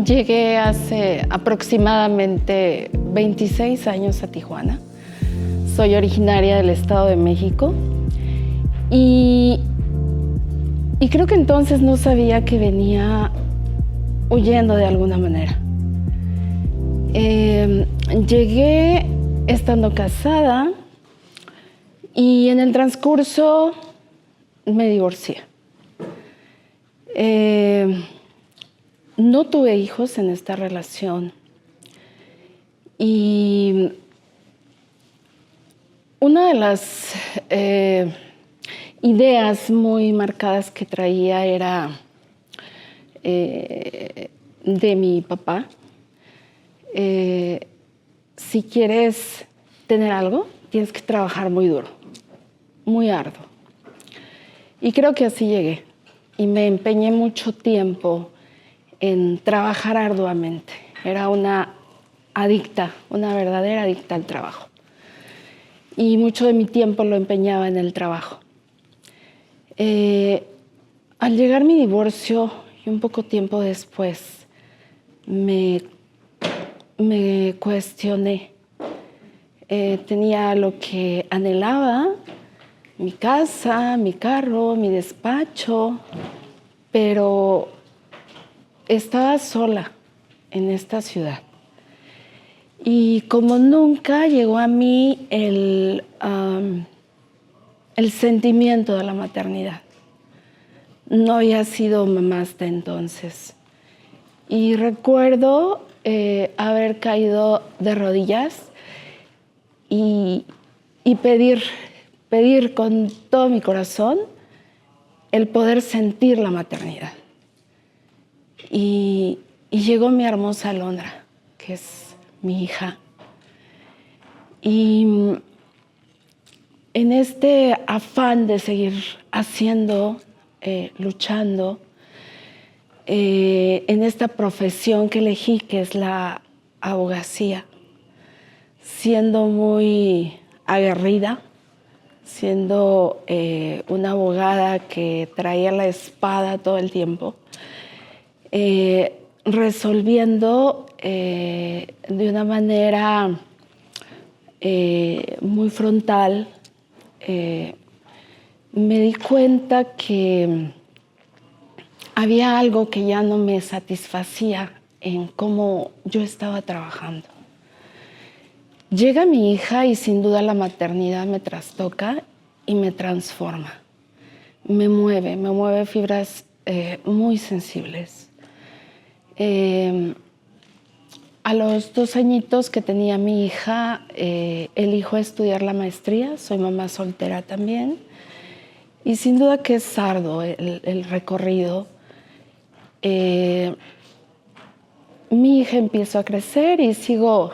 Llegué hace aproximadamente 26 años a Tijuana. Soy originaria del Estado de México y creo que entonces no sabía que venía huyendo de alguna manera. Llegué estando casada y en el transcurso me divorcié. No tuve hijos en esta relación y una de las ideas muy marcadas que traía era de mi papá. Si quieres tener algo, tienes que trabajar muy duro, muy arduo. Y creo que así llegué y me empeñé mucho tiempo en trabajar arduamente. Era una adicta, una verdadera adicta al trabajo. Y mucho de mi tiempo lo empeñaba en el trabajo. Al llegar mi divorcio y un poco tiempo después, me cuestioné. Tenía lo que anhelaba, mi casa, mi carro, mi despacho, pero estaba sola en esta ciudad. Y como nunca llegó a mí el sentimiento de la maternidad. No había sido mamá hasta entonces. Y recuerdo haber caído de rodillas y pedir con todo mi corazón el poder sentir la maternidad. Y llegó mi hermosa Alondra, que es mi hija. Y en este afán de seguir haciendo, luchando, en esta profesión que elegí, que es la abogacía, siendo muy aguerrida, siendo una abogada que traía la espada todo el tiempo, resolviendo de una manera muy frontal, me di cuenta que había algo que ya no me satisfacía en cómo yo estaba trabajando. Llega mi hija y sin duda la maternidad me trastoca y me transforma. Me mueve fibras muy sensibles. A los 2 añitos que tenía mi hija, elijo estudiar la maestría. Soy mamá soltera también. Y sin duda que es arduo el recorrido. Mi hija empezó a crecer y sigo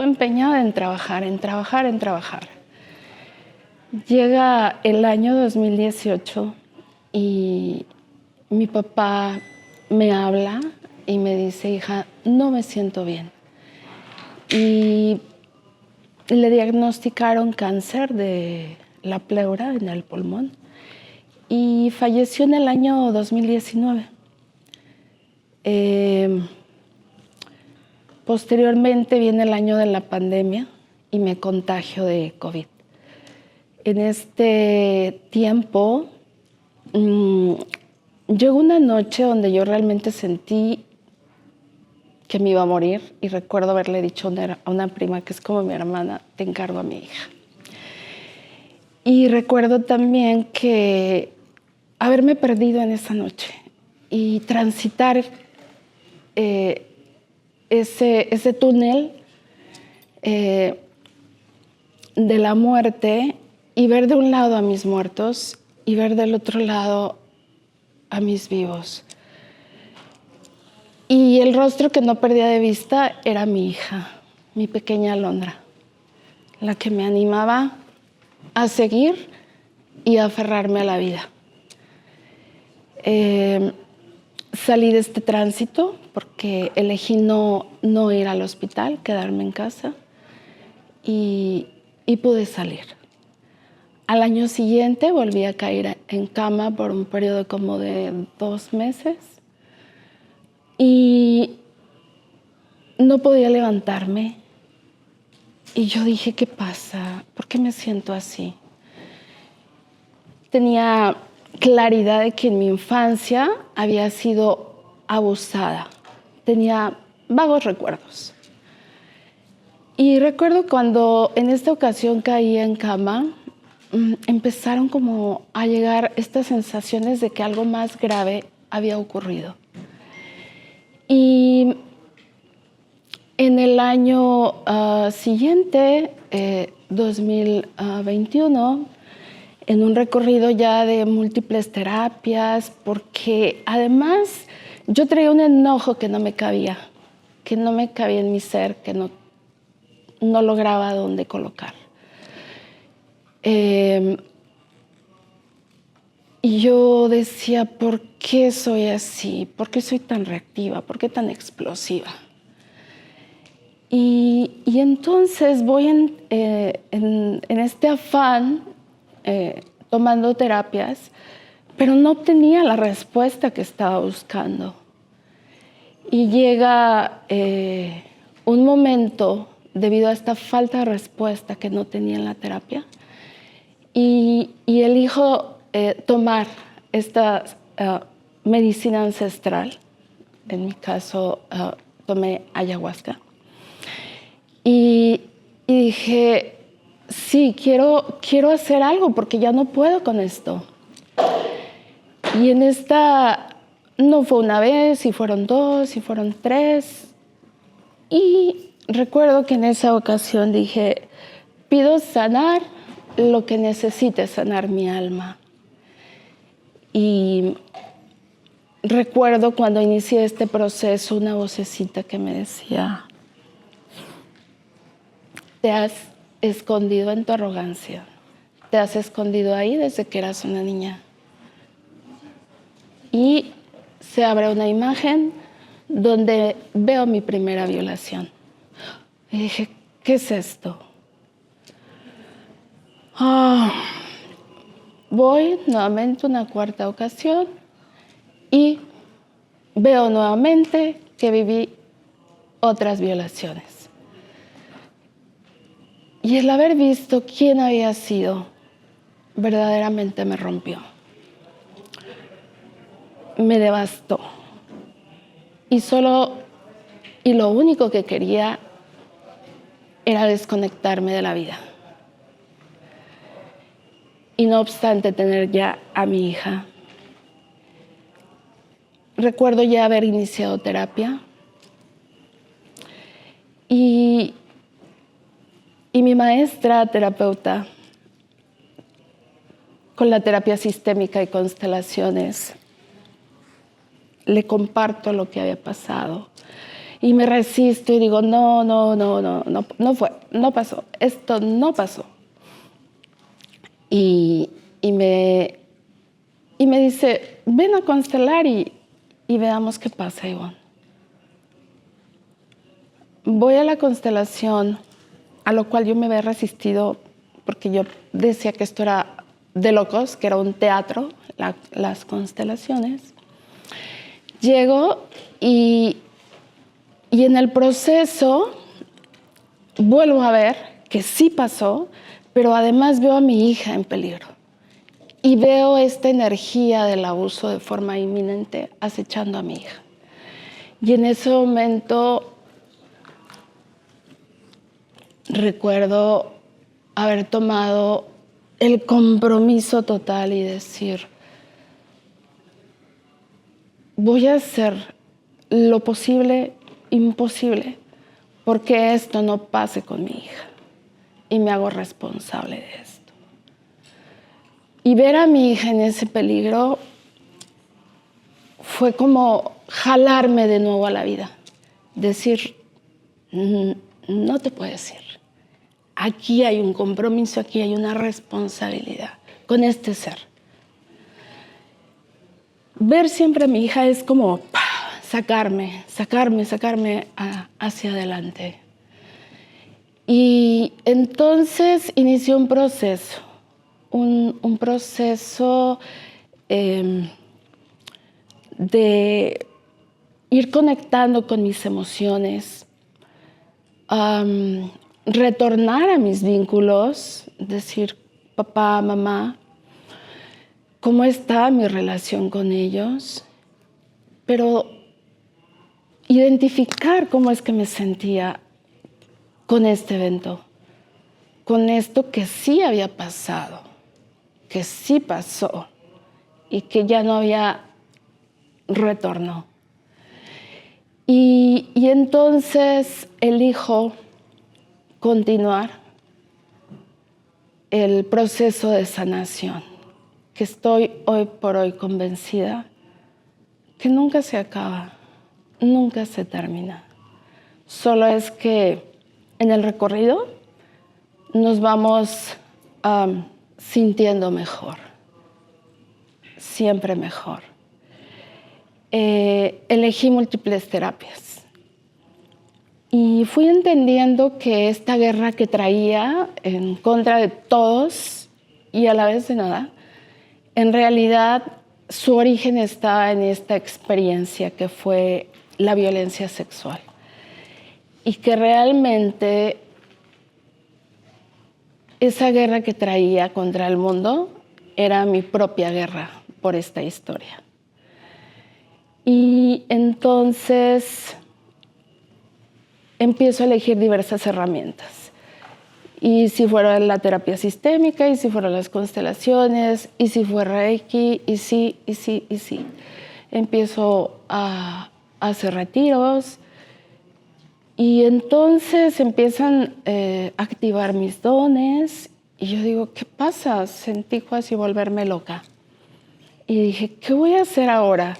empeñada en trabajar. Llega el año 2018 y mi papá me habla y me dice: hija, no me siento bien. Y le diagnosticaron cáncer de la pleura en el pulmón y falleció en el año 2019. Posteriormente viene el año de la pandemia y me contagio de COVID. En este tiempo llegó una noche donde yo realmente sentí que me iba a morir y recuerdo haberle dicho a una prima que es como mi hermana: te encargo a mi hija. Y recuerdo también que haberme perdido en esa noche y transitar ese túnel de la muerte y ver de un lado a mis muertos y ver del otro lado a mis vivos. Y el rostro que no perdía de vista era mi hija, mi pequeña Alondra, la que me animaba a seguir y a aferrarme a la vida. Salí de este tránsito porque elegí no ir al hospital, quedarme en casa y pude salir. Al año siguiente volví a caer en cama por un periodo como de 2 meses y no podía levantarme. Y yo dije, ¿qué pasa? ¿Por qué me siento así? Tenía claridad de que en mi infancia había sido abusada. Tenía vagos recuerdos. Y recuerdo cuando en esta ocasión caí en cama, empezaron como a llegar estas sensaciones de que algo más grave había ocurrido. Y en el año siguiente, 2021, en un recorrido ya de múltiples terapias, porque además yo traía un enojo que no me cabía en mi ser, que no lograba dónde colocar. Y yo decía, ¿por qué soy así? ¿Por qué soy tan reactiva? ¿Por qué tan explosiva? Y entonces voy en este afán, tomando terapias, pero no obtenía la respuesta que estaba buscando. Y llega un momento, debido a esta falta de respuesta que no tenía en la terapia, y elijo tomar esta medicina ancestral. En mi caso, tomé ayahuasca. Y dije, sí, quiero hacer algo porque ya no puedo con esto. Y en esta, no fue una vez, y fueron 2, y fueron 3. Y recuerdo que en esa ocasión dije, pido sanar lo que necesite sanar mi alma. Y recuerdo cuando inicié este proceso una vocecita que me decía, te has escondido en tu arrogancia, te has escondido ahí desde que eras una niña. Y se abre una imagen donde veo mi primera violación. Y dije, ¿qué es esto? Voy nuevamente una cuarta ocasión y veo nuevamente que viví otras violaciones. Y el haber visto quién había sido, verdaderamente me rompió. Me devastó. Y lo único que quería era desconectarme de la vida. Y no obstante tener ya a mi hija, recuerdo ya haber iniciado terapia y mi maestra terapeuta, con la terapia sistémica y constelaciones, le comparto lo que había pasado y me resisto y digo, no fue, no pasó, esto no pasó. Y me dice, ven a constelar y veamos qué pasa, Ivonne. Voy a la constelación, a lo cual yo me había resistido porque yo decía que esto era de locos, que era un teatro, las constelaciones. Llego y en el proceso vuelvo a ver que sí pasó, pero además veo a mi hija en peligro. Y veo esta energía del abuso de forma inminente acechando a mi hija. Y en ese momento recuerdo haber tomado el compromiso total y decir, voy a hacer lo posible, imposible, porque esto no pase con mi hija. Y me hago responsable de esto. Y ver a mi hija en ese peligro fue como jalarme de nuevo a la vida. Decir, no te puedes ir. Aquí hay un compromiso, aquí hay una responsabilidad con este ser. Ver siempre a mi hija es como sacarme hacia adelante. Y entonces inició un proceso, un proceso de ir conectando con mis emociones, retornar a mis vínculos, decir, papá, mamá, cómo está mi relación con ellos, pero identificar cómo es que me sentía con este evento, con esto que sí había pasado, que sí pasó y que ya no había retorno. Y entonces elijo continuar el proceso de sanación, que estoy hoy por hoy convencida que nunca se acaba, nunca se termina. Solo es que en el recorrido nos vamos sintiendo mejor, siempre mejor. Elegí múltiples terapias y fui entendiendo que esta guerra que traía en contra de todos y a la vez de nada, en realidad su origen está en esta experiencia que fue la violencia sexual y que realmente esa guerra que traía contra el mundo era mi propia guerra por esta historia. Y entonces empiezo a elegir diversas herramientas. Y si fuera la terapia sistémica, y si fueran las constelaciones, y si fuera Reiki, y sí. Empiezo a hacer retiros. Y entonces empiezan a activar mis dones. Y yo digo, ¿qué pasa? Sentí casi volverme loca. Y dije, ¿qué voy a hacer ahora?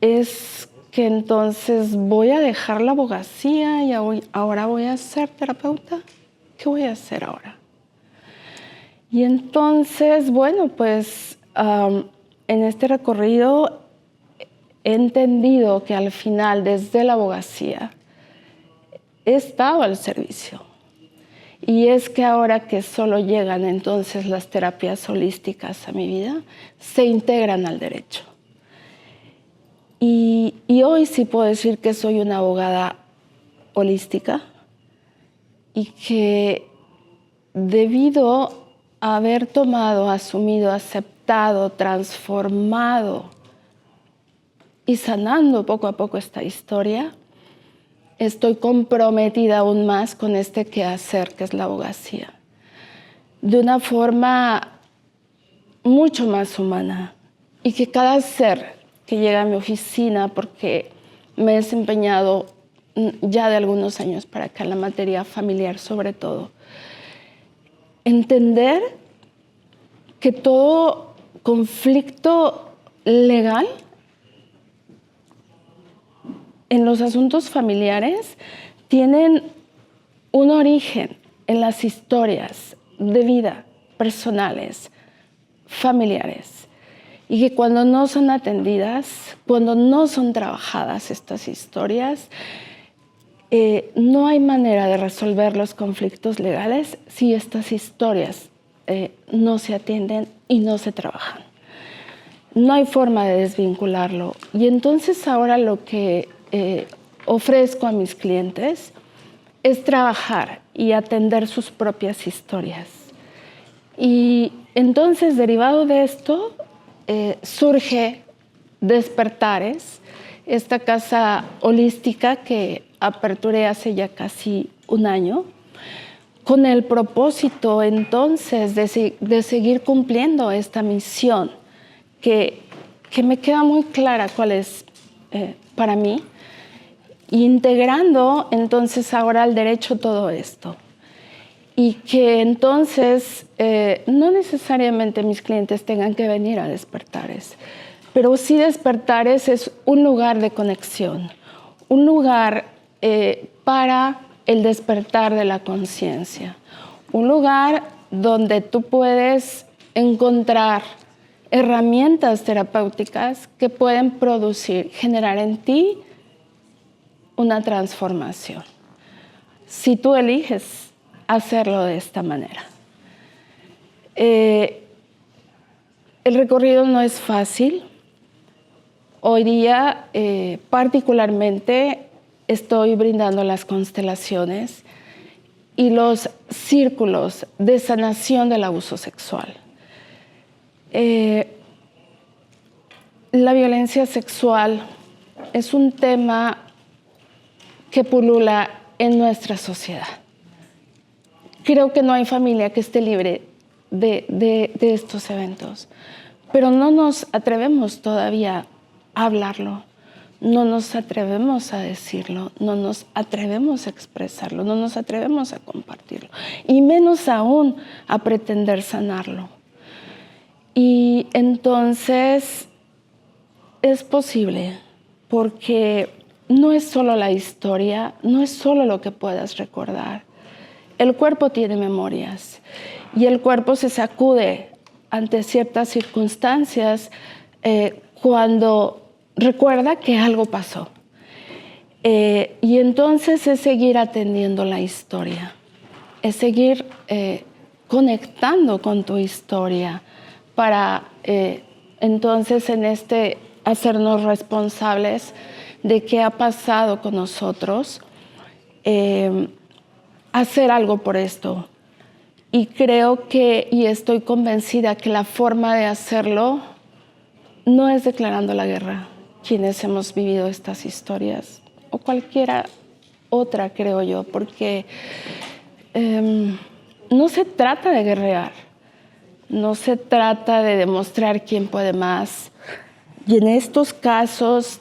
Es que entonces voy a dejar la abogacía y ahora voy a ser terapeuta. ¿Qué voy a hacer ahora? Y entonces, bueno, pues en este recorrido he entendido que al final, desde la abogacía, he estado al servicio. Y es que ahora que solo llegan entonces las terapias holísticas a mi vida, se integran al derecho. Y hoy sí puedo decir que soy una abogada holística y que debido a haber tomado, asumido, aceptado, transformado y sanando poco a poco esta historia, estoy comprometida aún más con este quehacer que es la abogacía, de una forma mucho más humana y que cada ser que llega a mi oficina, porque me he desempeñado ya de algunos años para acá en la materia familiar sobre todo, entender que todo conflicto legal en los asuntos familiares tienen un origen en las historias de vida personales, familiares. Y que cuando no son atendidas, cuando no son trabajadas estas historias, no hay manera de resolver los conflictos legales si estas historias no se atienden y no se trabajan. No hay forma de desvincularlo. Y entonces ahora lo que ofrezco a mis clientes es trabajar y atender sus propias historias. Y entonces, derivado de esto, surge Despertares, esta casa holística que aperturé hace ya casi un año, con el propósito entonces de seguir cumpliendo esta misión que me queda muy clara cuál es para mí, integrando entonces ahora al derecho todo esto. Y que entonces no necesariamente mis clientes tengan que venir a Despertares, pero sí Despertares es un lugar de conexión, un lugar para el despertar de la conciencia, un lugar donde tú puedes encontrar herramientas terapéuticas que pueden producir, generar en ti una transformación. Si tú eliges hacerlo de esta manera. El recorrido no es fácil. Hoy día, particularmente, estoy brindando las constelaciones y los círculos de sanación del abuso sexual. La violencia sexual es un tema que pulula en nuestra sociedad. Creo que no hay familia que esté libre de estos eventos, pero no nos atrevemos todavía a hablarlo, no nos atrevemos a decirlo, no nos atrevemos a expresarlo, no nos atrevemos a compartirlo, y menos aún a pretender sanarlo. Y entonces es posible, porque no es solo la historia, no es solo lo que puedas recordar. El cuerpo tiene memorias y el cuerpo se sacude ante ciertas circunstancias cuando recuerda que algo pasó. Y entonces es seguir atendiendo la historia, es seguir conectando con tu historia para entonces hacernos responsables de qué ha pasado con nosotros, hacer algo por esto. Y creo que, y estoy convencida que la forma de hacerlo no es declarando la guerra. Quienes hemos vivido estas historias, o cualquiera otra, creo yo, porque no se trata de guerrear, no se trata de demostrar quién puede más. Y en estos casos,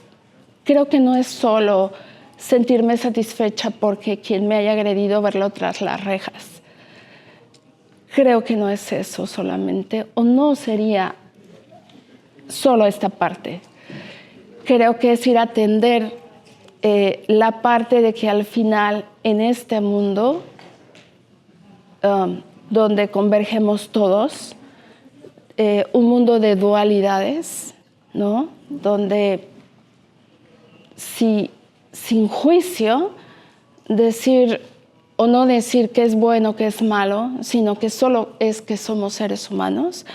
creo que no es solo sentirme satisfecha porque quien me haya agredido verlo tras las rejas. Creo que no es eso solamente, o no sería solo esta parte. Creo que es ir a atender la parte de que al final en este mundo donde convergemos todos, un mundo de dualidades, ¿no? Donde sin juicio decir o no decir qué es bueno, qué es malo, sino que solo es que somos seres humanos,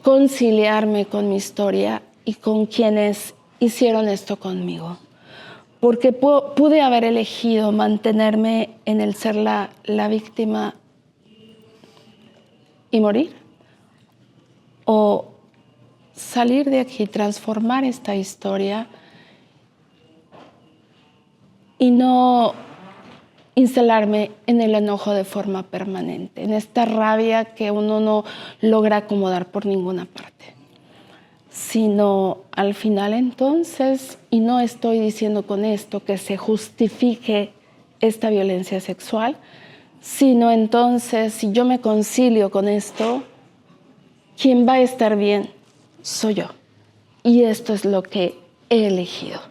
conciliarme con mi historia y con quienes hicieron esto conmigo. Porque pude haber elegido mantenerme en el ser la víctima y morir, o salir de aquí, transformar esta historia y no instalarme en el enojo de forma permanente, en esta rabia que uno no logra acomodar por ninguna parte, sino al final entonces, y no estoy diciendo con esto que se justifique esta violencia sexual, sino entonces si yo me concilio con esto, quien va a estar bien soy yo. Y esto es lo que he elegido.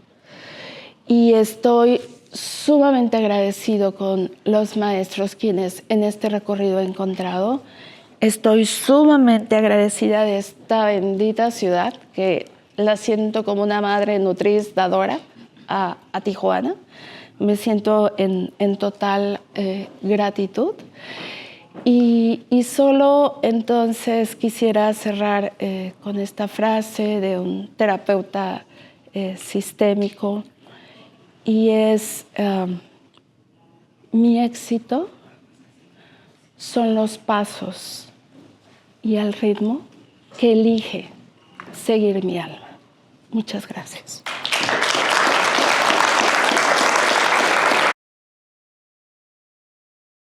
Y estoy sumamente agradecido con los maestros quienes en este recorrido he encontrado. Estoy sumamente agradecida de esta bendita ciudad, que la siento como una madre nutriz, dadora a Tijuana. Me siento en total gratitud. Y solo entonces quisiera cerrar con esta frase de un terapeuta sistémico, y es: mi éxito son los pasos y el ritmo que elige seguir mi alma. Muchas gracias.